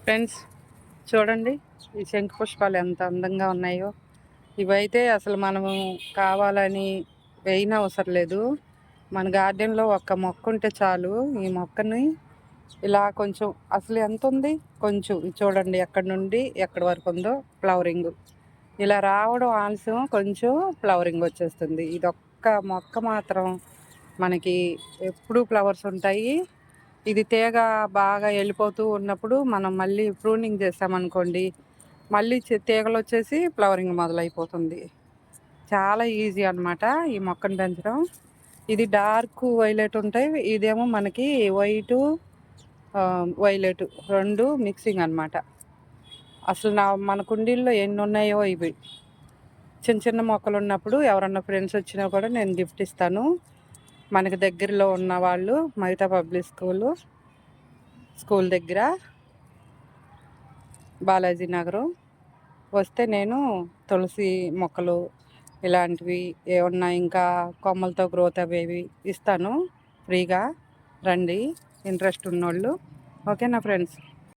Friends చూడండి, ఈ శంకు పుష్పాలు ఎంత అందంగా ఉన్నాయో. ఇవైతే అసలు మనము కావాలని వేయనవసరం లేదు. మన గార్డెన్లో ఒక్క మొక్క ఉంటే చాలు. ఈ మొక్కని ఇలా కొంచెం అసలు ఎంత ఉంది, కొంచెం చూడండి ఎక్కడి నుండి ఎక్కడి వరకు ఉందో ఫ్లవరింగ్. ఇలా రావడం ఆలస్యం, కొంచెం ఫ్లవరింగ్ వచ్చేస్తుంది. ఇదొక్క మొక్క మాత్రం మనకి ఎప్పుడూ ఫ్లవర్స్ ఉంటాయి. ఇది తీగ బాగా వెళ్ళిపోతూ ఉన్నప్పుడు మనం మళ్ళీ ప్రూనింగ్ చేసామనుకోండి, మళ్ళీ తీగలు వచ్చేసి ఫ్లవరింగ్ మొదలైపోతుంది. చాలా ఈజీ అనమాట ఈ మొక్కను పెంచడం. ఇది డార్క్ వైలెట్ ఉంటాయి, ఇదేమో మనకి వైటు వైలెట్ రెండు మిక్సింగ్ అనమాట. అసలు మన కుండీల్లో ఎన్ని ఉన్నాయో ఇవి. చిన్న చిన్న మొక్కలు ఉన్నప్పుడు ఎవరన్నా ఫ్రెండ్స్ వచ్చినా కూడా నేను గిఫ్ట్ ఇస్తాను. మనకి దగ్గరలో ఉన్న వాళ్ళు మహితా పబ్లిక్ స్కూల్ దగ్గర బాలాజీ నగరం వస్తే నేను తులసి మొక్కలు ఇలాంటివి ఏమన్నా ఇంకా కొమ్మలతో గ్రోత్ అవేవి ఇస్తాను ఫ్రీగా. రండి ఇంట్రెస్ట్ ఉన్నోళ్ళు. ఓకేనా ఫ్రెండ్స్?